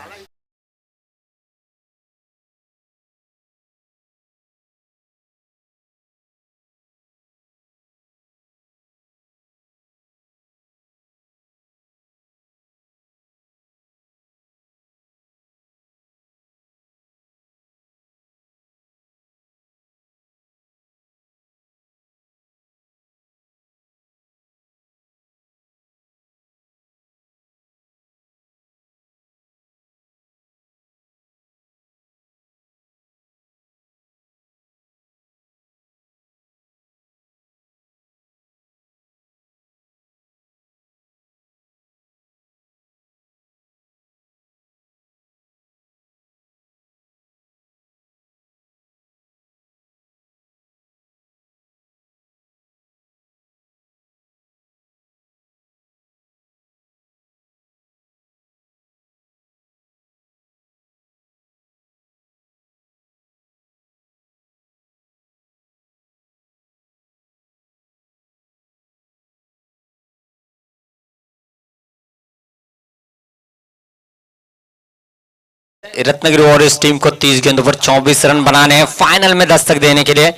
रत्नागिरी वॉरियर्स टीम को 30 गेंदों पर 24 रन बनाने हैं फाइनल में दस्तक देने के लिए।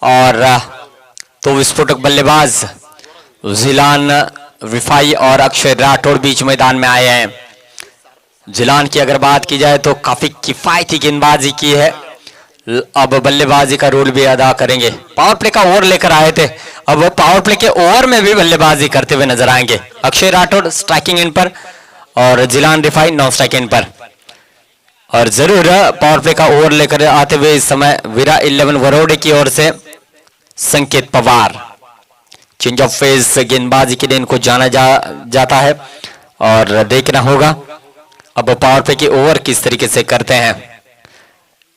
और तो विस्फोटक बल्लेबाज जिलान रिफाई और अक्षय राठौड़ बीच मैदान में आए हैं। जिलान की अगर बात की जाए तो काफी किफायती गेंदबाजी की है, अब बल्लेबाजी का रोल भी अदा करेंगे। पावर प्ले का ओवर लेकर आए थे, अब पावर प्ले के ओवर में भी बल्लेबाजी करते हुए नजर आएंगे। अक्षय राठौड़ स्ट्राइकिंग एंड पर और जिलान रिफाई नॉन स्ट्राइक एंड पर। और जरूर पावर प्ले का ओवर लेकर आते हुए इस समय वीरा 11 वरोड़े की ओर से संकेत पवार। चेंज ऑफ फेज गेंदबाजी के लिए इनको जाना जाता है और देखना होगा अब पावर प्ले के ओवर किस तरीके से करते हैं।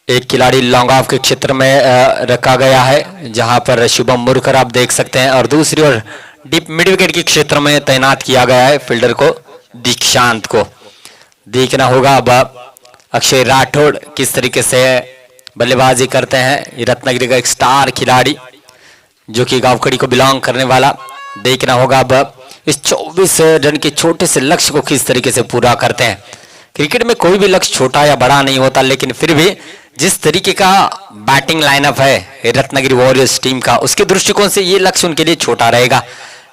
एक खिलाड़ी लॉन्ग ऑफ के क्षेत्र में रखा गया है जहां पर शुभम मुरकर आप देख सकते हैं, और दूसरी ओर डीप मिड विकेट के क्षेत्र में तैनात किया गया है फील्डर को, दीक्षांत को। देखना होगा अब अक्षय राठौड़ किस तरीके से बल्लेबाजी करते हैं। रत्नागिरी का एक स्टार खिलाड़ी जो कि गावखड़ी को बिलोंग करने वाला। देखना होगा अब इस 24 रन के छोटे से लक्ष्य को किस तरीके से पूरा करते हैं। क्रिकेट में कोई भी लक्ष्य छोटा या बड़ा नहीं होता, लेकिन फिर भी जिस तरीके का बैटिंग लाइनअप है रत्नागिरी वॉरियर्स टीम का, उसके दृष्टिकोण से ये लक्ष्य उनके लिए छोटा रहेगा,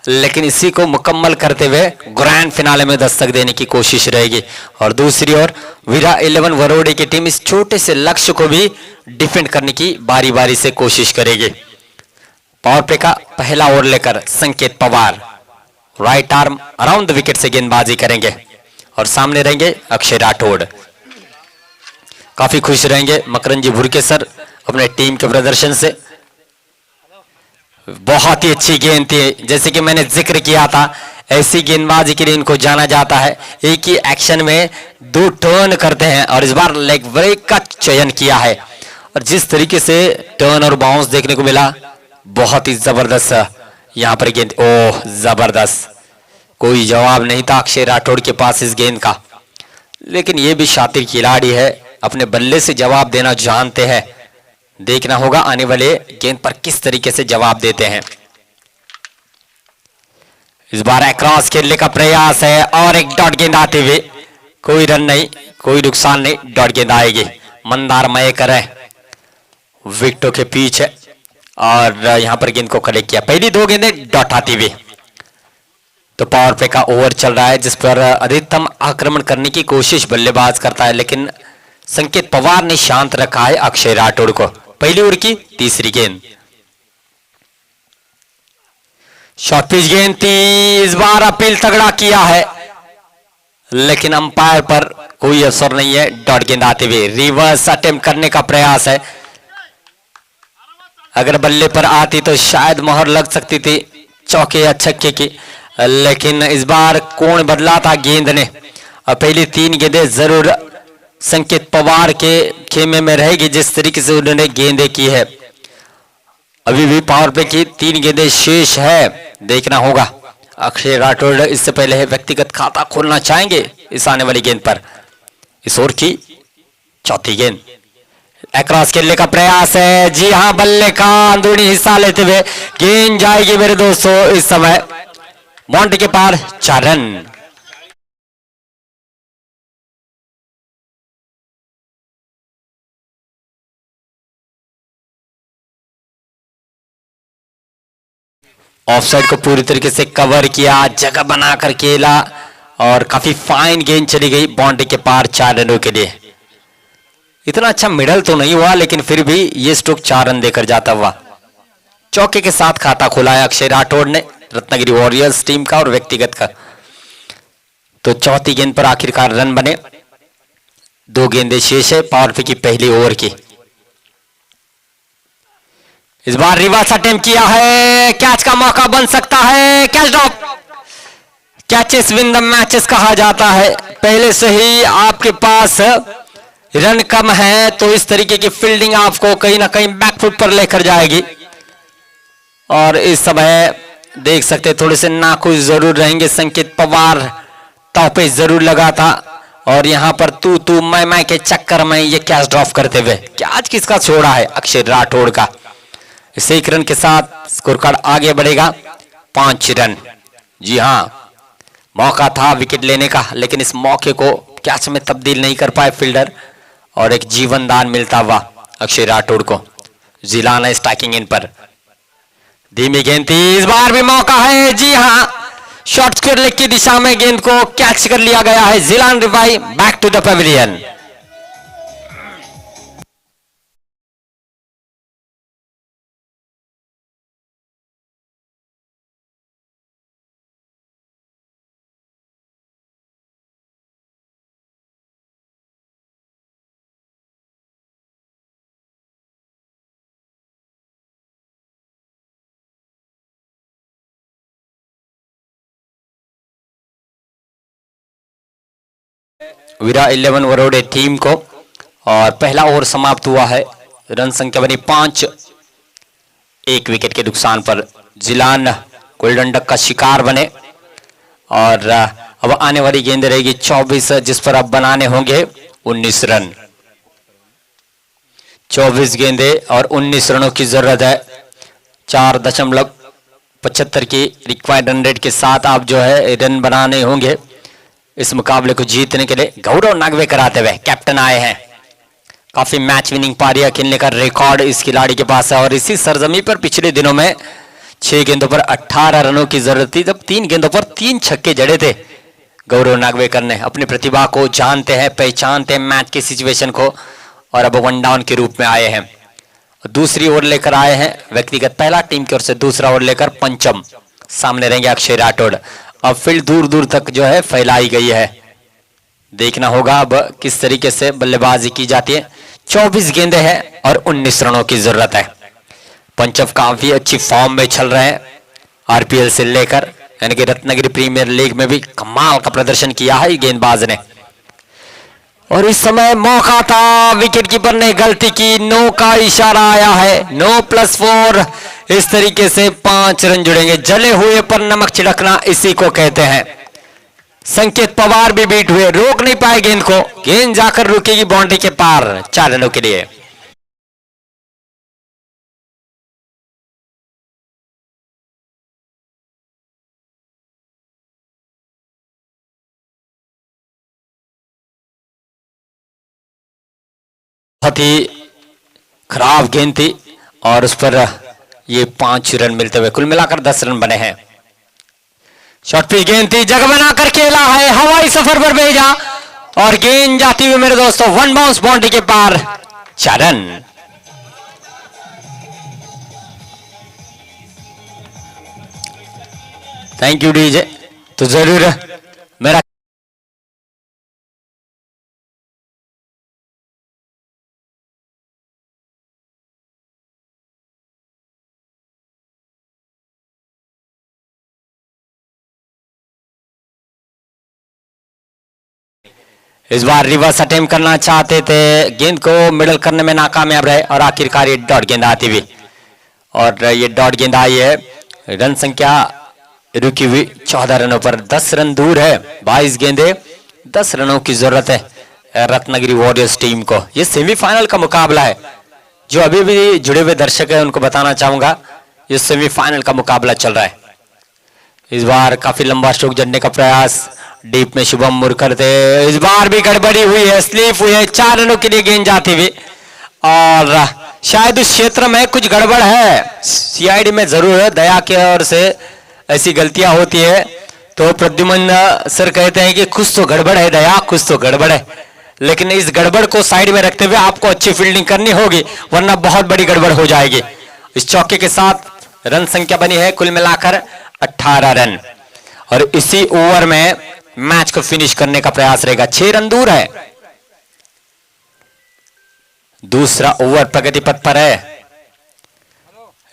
लेकिन इसी को मुकम्मल करते हुए ग्रैंड फिनाले में दस्तक देने की कोशिश रहेगी। और दूसरी ओर वीरा 11 वरोड़े की टीम इस छोटे से लक्ष्य को भी डिफेंड करने की बारी बारी से कोशिश करेगी। पावर प्ले का पहला ओवर लेकर संकेत Pawar right arm around the wicket से गेंदबाजी करेंगे और सामने रहेंगे अक्षय राठौड़। काफी खुश रहेंगे मकरंजी भुरकेसर अपने टीम के प्रदर्शन से। बहुत ही अच्छी गेंद थी, जैसे कि मैंने जिक्र किया था, ऐसी गेंदबाजी के लिए इनको जाना जाता है। एक ही एक्शन में 2 टर्न करते हैं और इस बार लेग ब्रेक का चयन किया है और जिस तरीके से टर्न और बाउंस देखने को मिला, बहुत ही जबरदस्त यहां पर गेंद। ओह जबरदस्त, कोई जवाब नहीं था अक्षय राठौड़ के पास इस गेंद का, लेकिन ये भी शातिर खिलाड़ी है, अपने बल्ले से जवाब देना जानते हैं। देखना होगा आने वाले गेंद पर किस तरीके से जवाब देते हैं। इस बार क्रॉस खेलने का प्रयास है और एक डॉट गेंद आते हुए, कोई रन नहीं, कोई नुकसान नहीं, डॉट गेंद आएगी। मंदार मयेकर है विकेटों के पीछे और यहां पर गेंद को कलेक्ट किया। पहली दो गेंदें डॉट आती हुई। तो पावर प्ले का ओवर चल रहा है जिस पर अधिकतम आक्रमण करने की कोशिश बल्लेबाज करता है, लेकिन संकेत पवार ने शांत रखा है अक्षय राठौड़ को। पहली ओवर की तीसरी गेंद, शॉर्ट पिच गेंद थी। इस बार अपील तगड़ा किया है, लेकिन अंपायर पर कोई असर नहीं है, डॉट गेंद आते हुए। रिवर्स अटेम्प्ट करने का प्रयास है, अगर बल्ले पर आती तो शायद मोहर लग सकती थी चौके या छक्के की, लेकिन इस बार कोण बदला था गेंद ने। और पहली तीन गेंदें जरूर संकेत पवार के खेमे में रहेगी जिस तरीके से उन्होंने गेंदें की है। अभी भी पावर प्ले की तीन गेंदें शेष है, देखना होगा। अक्षय राठौड़ इससे पहले व्यक्तिगत खाता खोलना चाहेंगे इस आने वाली गेंद पर। इस ओवर की चौथी गेंद, क्रॉस खेलने का प्रयास है। जी हां, बल्ले का अंदरूनी हिस्सा लेते हुए गेंद जाएगी मेरे दोस्तों इस समय बाउंड्री के पार, 4 रन। ऑफसाइड को पूरी तरीके से कवर किया, जगह बनाकर खेला और काफी फाइन गेंद चली गई बाउंड्री के पार 4 रनों के लिए। इतना अच्छा मिडल तो नहीं हुआ, लेकिन फिर भी ये स्ट्रोक 4 रन देकर जाता हुआ। चौके के साथ खाता खोला है अक्षय राठौड़ ने रत्नागिरी वॉरियर्स टीम का और व्यक्तिगत का। तो चौथी गेंद पर आखिरकार रन बने। 2 गेंदें शेष है पावर प्ले की पहली ओवर की। इस बार रिवर्स अटेम्प्ट किया है, कैच का मौका बन सकता है, catch drop. Catches win the matches कहा जाता है। पहले से ही आपके पास रन कम है तो इस तरीके की फील्डिंग आपको कहीं ना कहीं बैकफुट पर लेकर जाएगी। और इस समय देख सकते थोड़े से नाखुश जरूर रहेंगे संकेत पवार, टॉपे जरूर लगा था और यहां पर तू मैं के चक्कर में ये कैच ड्रॉप करते हुए कैच किसका छोड़ा है, अक्षय राठौड़ का। इस 1 रन के साथ स्कोर कार्ड आगे बढ़ेगा 5 रन। जी हां, मौका था विकेट लेने का, लेकिन इस मौके को कैच में तब्दील नहीं कर पाए फील्डर और एक जीवन दान मिलता हुआ अक्षय राठौड़ को। जिलाना स्ट्राइकिंग इन पर धीमी गेंद थी, इस बार भी मौका है। जी हां, शॉर्ट स्क्वायर लेग की दिशा में गेंद को कैच कर लिया गया है। Jilan Rivai back to the pavilion. Veera 11 वरोड़े team को और पहला ओवर समाप्त हुआ है। रन संख्या बनी 5, 1 विकेट के नुकसान पर जिलान गोल्डन डक का शिकार बने। और अब आने वाली गेंद रहेगी 24 जिस पर अब बनाने होंगे 19 रन। 24 गेंदे और 19 रनों की जरूरत है। 4.75 की रिक्वायर्ड रन रेट के साथ आप जो है रन बनाने होंगे इस मुकाबले को जीतने के लिए। गौरव नागवे कराते हुए कैप्टन आए हैं। काफी मैच विनिंग पारियां खेलने का रिकॉर्ड इस खिलाड़ी के पास है और इसी सरजमी पर पिछले दिनों में 6 गेंदों पर 18 रनों की जरूरत थी, जब 3 गेंदों पर 3 छक्के जड़े थे। गौरव नागवेकर ने अपनी प्रतिभा को जानते हैं, पहचानते हैं मैच की सिचुएशन को और अब 1 डाउन के रूप में आए हैं। दूसरी ओवर लेकर आए हैं व्यक्तिगत पहला, टीम की ओर से दूसरा ओवर लेकर पंचम सामने रहेंगे अक्षय राठौड़। अब फील्ड दूर दूर तक जो है फैलाई गई है, देखना होगा अब किस तरीके से बल्लेबाजी की जाती है। 24 गेंदें हैं और 19 रनों की जरूरत है। पंचम काफी अच्छी फॉर्म में चल रहे हैं आरपीएल से लेकर, यानी कि रत्नागिरी प्रीमियर लीग में भी कमाल का प्रदर्शन किया है गेंदबाज ने। और इस समय मौका था, विकेट कीपर ने गलती की, नो का इशारा आया है, नो +4। इस तरीके से 5 रन जुड़ेंगे। जले हुए पर नमक छिड़कना इसी को कहते हैं। संकेत पवार भी बीट हुए, रोक नहीं पाए गेंद को, गेंद जाकर रुकेगी बाउंड्री के पार 4 रनों के लिए। बहुत ही खराब गेंद थी और उस पर ये 5 रन मिलते हुए कुल मिलाकर 10 रन बने हैं। शॉर्ट पिच गेंद थी, जगह बनाकर खेला है, हवाई सफर पर भेजा और गेंद जाती हुई मेरे दोस्तों 1 बाउंस बाउंड्री के पार 4 रन। Thank you DJ. तो जरूर मेरा इस बार रिवर्स अटेम्प्ट करना चाहते थे, गेंद को मिडल करने में नाकामयाब रहे और आखिरकार ये डॉट गेंद आती हुई और ये डॉट गेंद आई है। रन संख्या रुकी हुई 14 रनों पर, 10 रन दूर है। 22 गेंदे, 10 रनों की जरूरत है रत्नागिरी वॉरियर्स टीम को। ये सेमीफाइनल का मुकाबला है। जो अभी भी जुड़े हुए दर्शक है उनको बताना चाहूंगा, ये सेमीफाइनल का मुकाबला चल रहा है। इस बार काफी लंबा स्ट्रोक जड़ने का प्रयास, डीप में शुभम मुरकर थे, इस बार भी गड़बड़ी हुई है, स्लिप हुई है, 4 रनों के लिए गेंद जाती हुई और शायद उस क्षेत्र में कुछ गड़बड़ है। सीआईडी में जरूर है, दया के ओर से ऐसी गलतियां होती है तो प्रद्युमन सर कहते हैं कि कुछ तो गड़बड़ है दया, कुछ तो गड़बड़ है, लेकिन इस गड़बड़ को साइड में रखते हुए आपको अच्छी फील्डिंग करनी होगी वरना बहुत बड़ी गड़बड़ हो जाएगी। इस चौके के साथ रन संख्या बनी है कुल मिलाकर 18 रन और इसी ओवर में मैच को फिनिश करने का प्रयास रहेगा। 6 रन दूर है। दूसरा ओवर प्रगति पथ पर है।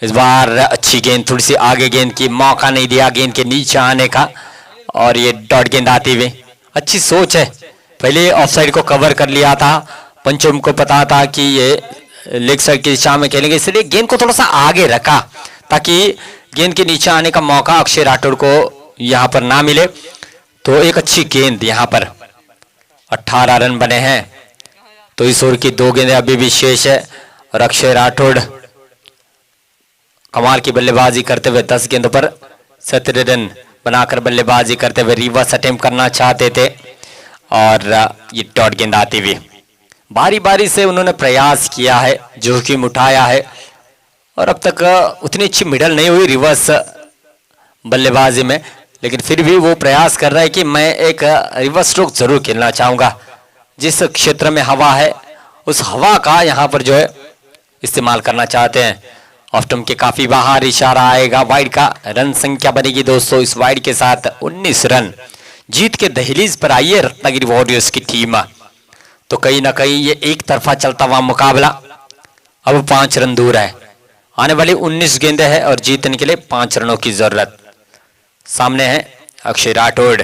इस बार अच्छी गेंद, थोड़ी सी आगे गेंद की, मौका नहीं दिया गेंद के नीचे आने का और ये डॉट गेंद आती हुई। अच्छी सोच है, पहले ऑफ साइड को कवर कर लिया था, पंचम को पता था कि ये लेग साइड की दिशा में खेलेंगे, इसलिए गेंद को थोड़ा सा आगे रखा ताकि गेंद के नीचे आने का मौका अक्षय राठौड़ को यहां पर ना मिले। तो एक अच्छी गेंद यहां पर, 18 रन बने हैं। तो इस ओवर की 2 गेंदें अभी भी शेष है और अक्षय राठौड़ कमाल की बल्लेबाजी करते हुए 10 गेंदों पर 17 रन बनाकर बल्लेबाजी करते हुए रिवर्स अटेम्प्ट करना चाहते थे और ये डॉट गेंद आती हुई। बारी बारी से उन्होंने प्रयास किया है, जोखिम उठाया है और अब तक उतनी अच्छी मिडल नहीं हुई रिवर्स बल्लेबाजी में, लेकिन फिर भी वो प्रयास कर रहा है कि मैं एक रिवर्स स्ट्रोक जरूर खेलना चाहूंगा। जिस क्षेत्र में हवा है उस हवा का यहाँ पर जो है इस्तेमाल करना चाहते हैं। ऑफ स्टंप के काफी बाहर इशारा आएगा, वाइड का रन संख्या बनेगी दोस्तों। इस वाइड के साथ 19 रन जीत के दहलीज पर आई है रत्नागिरी वॉरियर्स की टीम। तो कहीं ना कहीं ये एक तरफा चलता हुआ मुकाबला अब 5 रन दूर है। आने वाली 19 गेंदें हैं और जीतने के लिए 5 रनों की जरूरत। सामने है अक्षय राठौड़,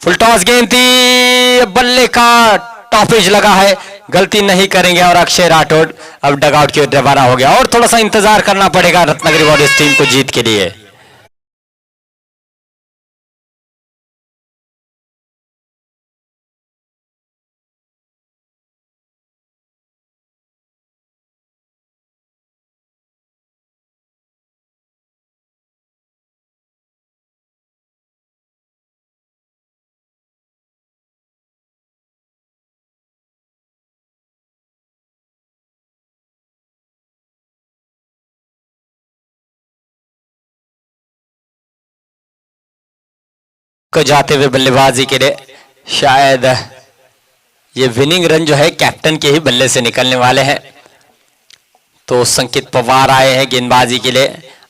फुल टॉस गेंद थी, बल्ले का टॉपेज लगा है, गलती नहीं करेंगे और अक्षय राठौड़ अब डगआउट की ओर रवाना हो गया और थोड़ा सा इंतजार करना पड़ेगा रत्नागिरी वॉरियर्स टीम को जीत के लिए। को जाते हुए बल्लेबाजी के लिए शायद ये विनिंग रन जो है कैप्टन के ही बल्ले से निकलने वाले हैं। तो संकेत पवार आए हैं गेंदबाजी के लिए।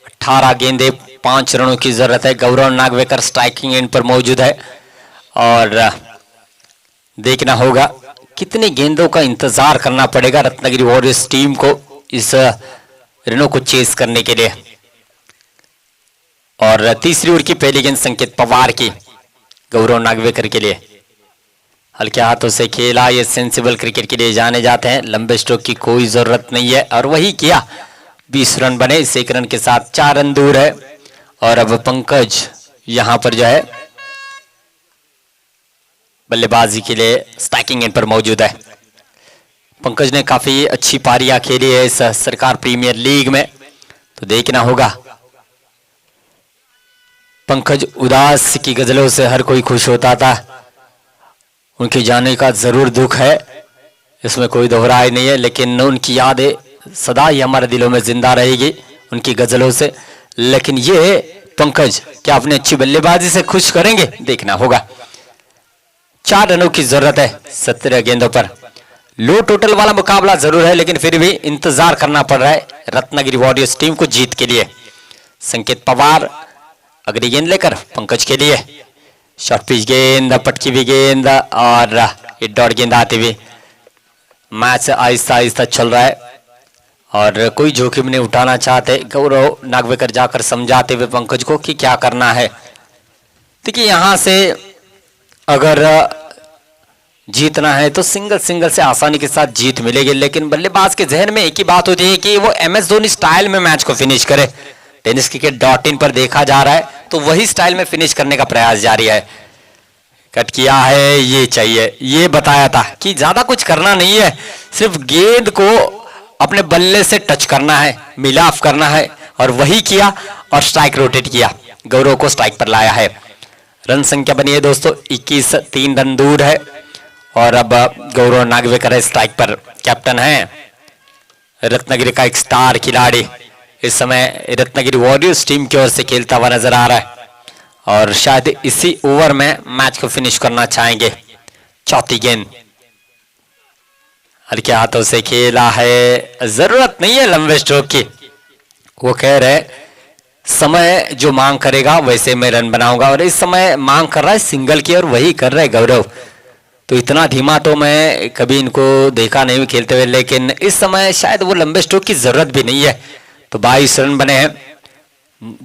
18 गेंदे 5 रनों की जरूरत है। गौरव नागवेकर स्ट्राइकिंग एंड पर मौजूद है और देखना होगा कितनी गेंदों का इंतजार करना पड़ेगा रत्नागिरी वॉरियर्स टीम को इस रनों को चेस करने के लिए। और तीसरी ओवर की पहली गेंद संकेत पवार की गौरव नागवेकर के लिए। हल्के हाथों से खेला, ये सेंसिबल क्रिकेट के लिए जाने जाते हैं। लंबे स्ट्रोक की कोई जरूरत नहीं है और वही किया। 20 रन बने, इस 1 रन के साथ 4 रन दूर है। और अब पंकज यहां पर जो है बल्लेबाजी के लिए स्ट्राइकिंग एंड पर मौजूद है। पंकज ने काफी अच्छी पारियां खेली है इस सरकार प्रीमियर लीग में, तो देखना होगा। पंकज उदास की गजलों से हर कोई खुश होता था, उनके जाने का जरूर दुख है, इसमें कोई दोहराई नहीं है, लेकिन उनकी यादें सदा ही हमारे दिलों में जिंदा रहेगी उनकी गजलों से। लेकिन ये पंकज क्या अपनी अच्छी बल्लेबाजी से खुश करेंगे, देखना होगा। 4 रनों की जरूरत है 17 गेंदों पर। लो टोटल वाला मुकाबला जरूर है, लेकिन फिर भी इंतजार करना पड़ रहा है रत्नागिरी वॉरियर्स टीम को जीत के लिए। संकेत पवार अगली गेंद लेकर पंकज के लिए। शॉर्ट पिच गेंद, पटकी भी गेंद और एक डॉट गेंद आती हुई। मैच आहिस्ता आहिस्ता चल रहा है और कोई जोखिम नहीं उठाना चाहते गौरव नागवेकर, जाकर समझाते हुए पंकज को कि क्या करना है। देखिए यहां से अगर जीतना है तो सिंगल से आसानी के साथ जीत मिलेगी, लेकिन बल्लेबाज के जहन में एक ही बात होती है कि वो MS धोनी स्टाइल में मैच को फिनिश करे। tenniscricket.in पर देखा जा रहा है तो वही स्टाइल में फिनिश करने का प्रयास जारी है। कट किया है, ये चाहिए, ये बताया था कि ज्यादा कुछ करना नहीं है, सिर्फ गेंद को अपने बल्ले से टच करना है, मिलाप करना है, और वही किया और स्ट्राइक रोटेट किया, गौरव को स्ट्राइक पर लाया है। रन संख्या बनी है दोस्तों 21, 3 रन दूर है। और अब गौरव नागवेकर स्ट्राइक पर, कैप्टन है रत्नागिरी का एक स्टार खिलाड़ी, इस समय रत्नागिरी वॉरियर्स टीम की ओर से खेलता हुआ नजर आ रहा है और शायद इसी ओवर में मैच को फिनिश करना चाहेंगे। चौथी गेंद हल्के हाथों से खेला है, जरूरत नहीं है लंबे स्ट्रोक की। वो कह रहे समय जो मांग करेगा वैसे मैं रन बनाऊंगा, और इस समय मांग कर रहा है सिंगल की और वही कर रहे गौरव। तो इतना धीमा तो मैं कभी इनको देखा नहीं खेलते हुए, लेकिन इस समय शायद वो लंबे स्ट्रोक की जरूरत भी नहीं है। तो 22 रन बने हैं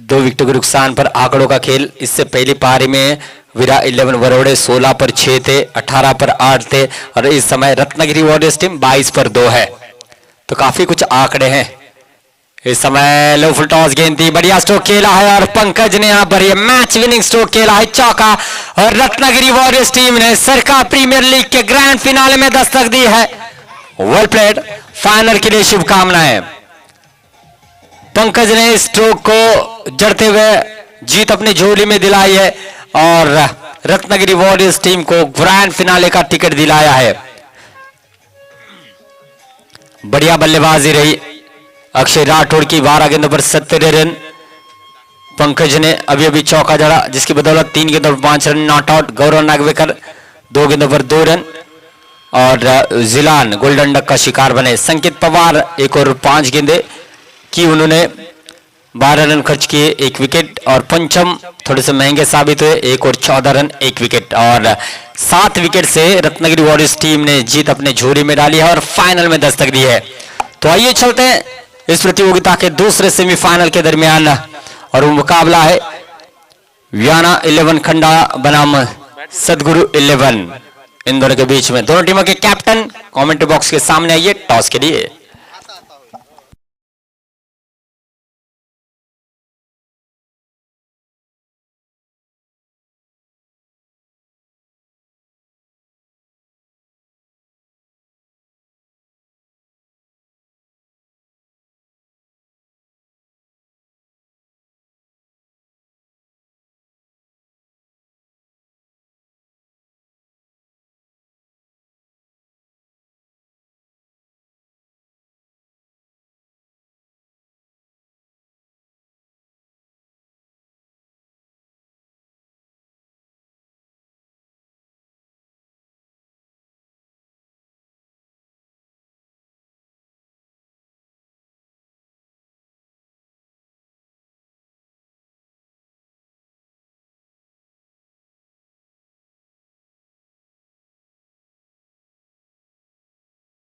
2 विकेटों के नुकसान पर। आंकड़ों का खेल, इससे पहली पारी में विरा 11 वरोड़े 16 पर 6 थे, 18 पर 8 थे, और इस समय रत्नागिरी वॉरियर्स टीम 22 पर 2 है। तो काफी कुछ आंकड़े हैं। इस समय लो फुल टॉस गेंद थी, बढ़िया स्ट्रोक खेला है और पंकज ने यहां पर ये मैच विनिंग स्ट्रोक खेला है, चौका, और रत्नागिरी वॉरियर्स टीम ने सरकार प्रीमियर लीग के ग्रैंड फिनाले में दस्तक दी है। वेल प्लेड, फाइनल के लिए शुभकामनाएं। पंकज ने स्ट्रोक को जड़ते हुए जीत अपनी झोली में दिलाई है और रत्नागिरी वॉरियर्स टीम को ग्रैंड फिनाले का टिकट दिलाया है। बढ़िया बल्लेबाजी रही अक्षय राठौड़ की, 12 गेंदों पर 70 रन। पंकज ने अभी अभी चौका जड़ा, जिसकी बदौलत 3 गेंदों पर 5 रन नॉट आउट। गौरव नागवेकर 2 गेंदों पर 2 रन और जिलान गोल्डन डक का शिकार बने। संकेत पवार एक और 5 गेंदें की, उन्होंने 12 रन खर्च किए, 1 विकेट, और पंचम थोड़े से महंगे साबित हुए, 1 और 14 रन 1 विकेट, और 7 विकेट से रत्नागिरी वॉरियर्स टीम ने जीत अपने झोली में डाली है और फाइनल में दस्तक दी है। तो आइए चलते हैं इस प्रतियोगिता के दूसरे सेमीफाइनल के दरमियान, और वो मुकाबला है वियाना 11 खंडा बनाम सदगुरु 11, इन दोनों के बीच में। दोनों टीमों के कैप्टन कमेंट बॉक्स के सामने आइए टॉस के लिए।